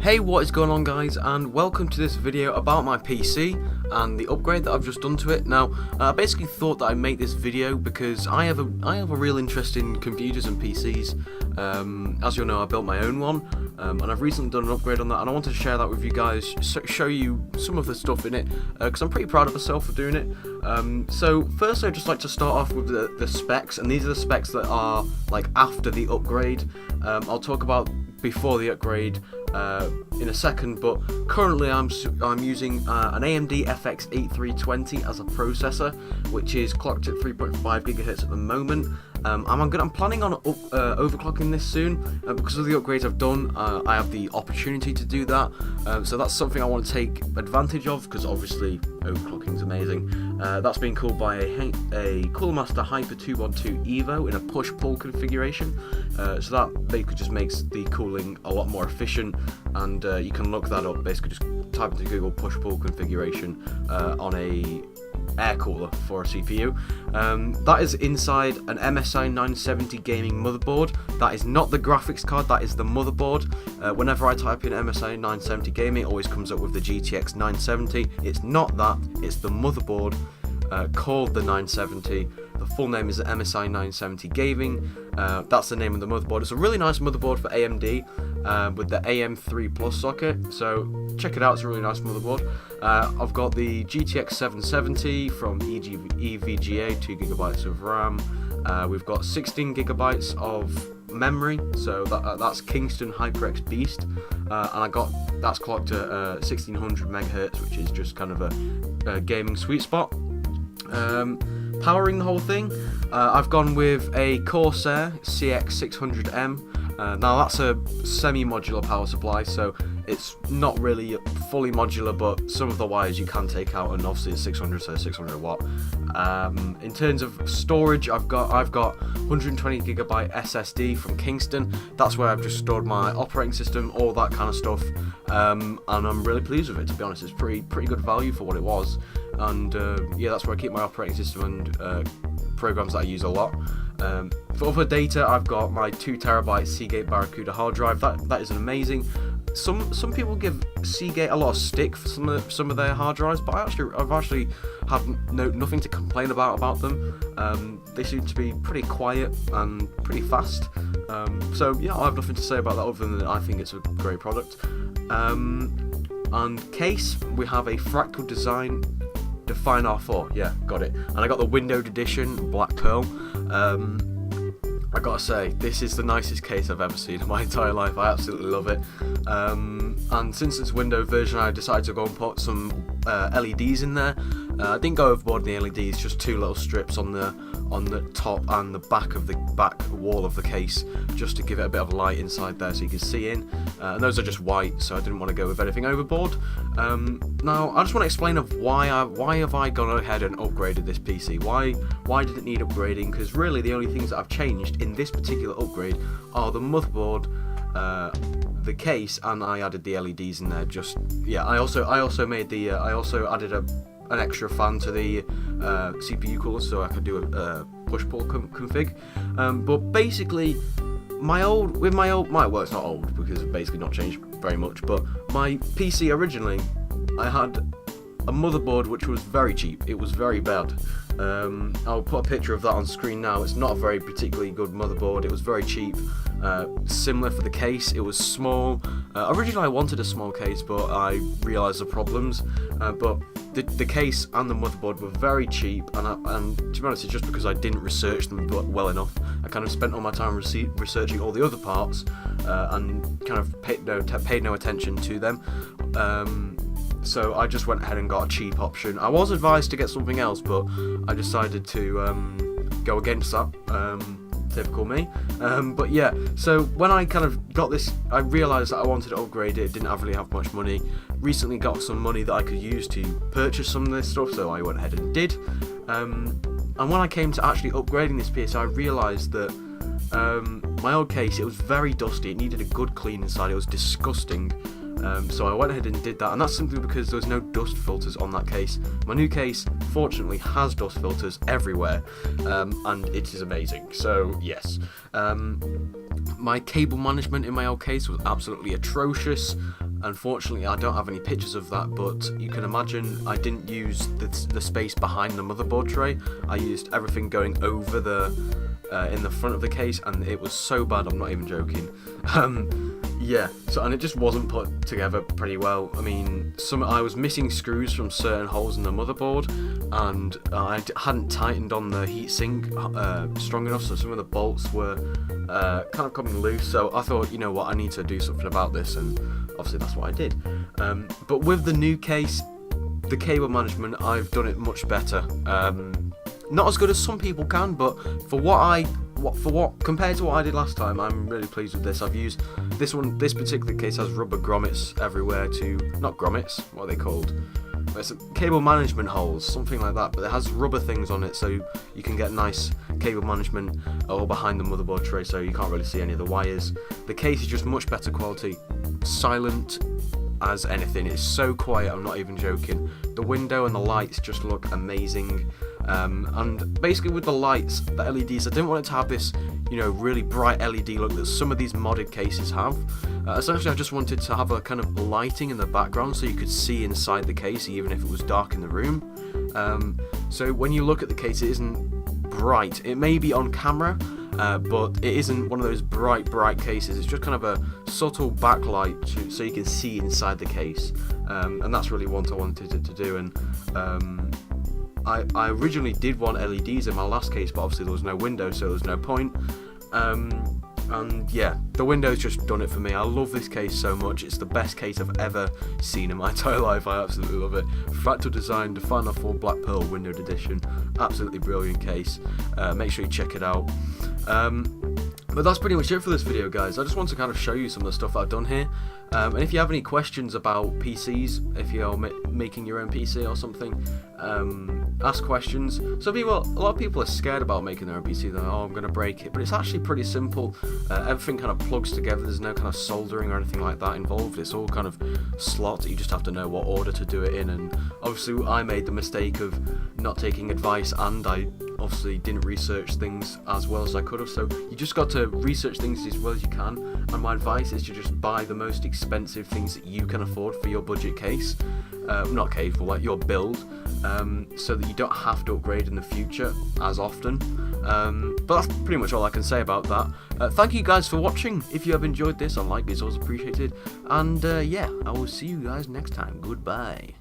Hey, what is going on guys, and welcome to this video about my PC and the upgrade that I've just done to it. Now, I basically thought that I'd make this video because I have a real interest in computers and PCs. As you'll know, I built my own one, and I've recently done an upgrade on that, and I wanted to share that with you guys, show you some of the stuff in it, because I'm pretty proud of myself for doing it. So first I'd just like to start off with the specs, and these are the specs that are like after the upgrade. I'll talk about before the upgrade in a second, but currently I'm using an AMD FX 8320 as a processor, which is clocked at 3.5 GHz at the moment. I'm planning on overclocking this soon, because of the upgrades I've done. I have the opportunity to do that, so that's something I want to take advantage of, because obviously overclocking is amazing. That's being cooled by a Cooler Master Hyper 212 Evo in a push-pull configuration, so that basically just makes the cooling a lot more efficient, and you can look that up. Basically just type into Google push-pull configuration on a air cooler for a CPU. That is inside an MSI 970 gaming motherboard. That is not the graphics card, that is the motherboard. Whenever I type in MSI 970 gaming, it always comes up with the GTX 970. It's not that, it's the motherboard called the 970. The full name is the MSI 970 Gaming. That's the name of the motherboard. It's a really nice motherboard for AMD with the AM3 Plus socket, so check it out, it's a really nice motherboard. I've got the GTX 770 from EVGA, 2GB of RAM. We've got 16GB of memory, so that's Kingston HyperX Beast, and that's clocked at 1600 MHz, which is just kind of a gaming sweet spot. Powering the whole thing, I've gone with a Corsair CX600M. Now that's a semi-modular power supply, so it's not really fully modular, but some of the wires you can take out, and obviously it's 600, so 600 watt. In terms of storage, I've got 120GB SSD from Kingston. That's where I've just stored my operating system, all that kind of stuff, and I'm really pleased with it, to be honest. It's pretty good value for what it was, and yeah, that's where I keep my operating system and programs that I use a lot. For other data, I've got my 2TB Seagate Barracuda hard drive. That is amazing. Some people give Seagate a lot of stick for some of their hard drives, but I've actually have nothing to complain about them. They seem to be pretty quiet and pretty fast. So yeah, I have nothing to say about that other than I think it's a great product. And case, we have a Fractal Design Define R4, yeah, got it. And I got the windowed edition, black pearl. I gotta say, this is the nicest case I've ever seen in my entire life. I absolutely love it. And since it's windowed version, I decided to go and put some LEDs in there. I didn't go overboard the LEDs, just two little strips on the top and the back wall of the case, just to give it a bit of light inside there so you can see in. And those are just white, so I didn't want to go with anything overboard. Now I just want to explain of why have I gone ahead and upgraded this PC. Why did it need upgrading? Because really the only things that I've changed in this particular upgrade are the motherboard, the case, and I added the LEDs in there. Just yeah, I also added an extra fan to the CPU cooler, so I could do a push-pull config. But basically, well, it's not old because it's basically not changed very much. But my PC originally, I had a motherboard which was very cheap. It was very bad. I'll put a picture of that on screen now. It's not a very particularly good motherboard. It was very cheap. Similar for the case, it was small. Originally I wanted a small case, but I realised the problems. But the case and the motherboard were very cheap, and to be honest, it's just because I didn't research them well enough. I kind of spent all my time researching all the other parts, and kind of paid no attention to them. So I just went ahead and got a cheap option. I was advised to get something else, but I decided to go against that. Typical me. But yeah, so when I kind of got this, I realised that I wanted to upgrade it. Didn't really have much money. Recently got some money that I could use to purchase some of this stuff, so I went ahead and did. And when I came to actually upgrading this PC, I realised that my old case, it was very dusty. It needed a good clean inside. It was disgusting. So I went ahead and did that, and that's simply because there was no dust filters on that case. My new case, fortunately, has dust filters everywhere, and it is amazing. So yes, my cable management in my old case was absolutely atrocious. Unfortunately, I don't have any pictures of that, but you can imagine I didn't use the space behind the motherboard tray. I used everything going over in the front of the case, and it was so bad, I'm not even joking. Yeah, and it just wasn't put together pretty well. I mean, I was missing screws from certain holes in the motherboard, and I hadn't tightened on the heatsink strong enough, so some of the bolts were kind of coming loose. So I thought, you know what, I need to do something about this, and obviously that's what I did. But with the new case, the cable management, I've done it much better. Not as good as some people can, but compared to what I did last time, I'm really pleased with this. I've used this one. This particular case has rubber grommets everywhere not grommets, what are they called? It's cable management holes, something like that, but it has rubber things on it, so you can get nice cable management all behind the motherboard tray, so you can't really see any of the wires. The case is just much better quality, silent as anything. It's so quiet, I'm not even joking. The window and the lights just look amazing. And basically with the lights, the LEDs, I didn't want it to have this, really bright LED look that some of these modded cases have. Essentially, I just wanted to have a kind of lighting in the background so you could see inside the case even if it was dark in the room. So when you look at the case, it isn't bright. It may be on camera, but it isn't one of those bright cases. It's just kind of a subtle backlight so you can see inside the case, and that's really what I wanted it to do. And I originally did want LEDs in my last case, but obviously there was no window, so there was no point. And yeah, the window's just done it for me. I love this case so much. It's the best case I've ever seen in my entire life. I absolutely love it. Fractal Design, the Final 4 Black Pearl Windowed Edition. Absolutely brilliant case. Make sure you check it out. But that's pretty much it for this video, guys. I just want to kind of show you some of the stuff I've done here. And if you have any questions about PCs, if you're making your own PC or something, ask questions. A lot of people are scared about making their own PC. They're like, oh, I'm going to break it. But it's actually pretty simple. Everything kind of plugs together. There's no kind of soldering or anything like that involved. It's all kind of slots. You just have to know what order to do it in. And obviously I made the mistake of not taking advice, and I obviously didn't research things as well as I could have. So you just got to research things as well as you can. And my advice is to just buy the most expensive things that you can afford for your budget case. Not case, but like your build, so that you don't have to upgrade in the future as often. But that's pretty much all I can say about that. Thank you guys for watching. If you have enjoyed this, a like is always appreciated. And yeah, I will see you guys next time. Goodbye.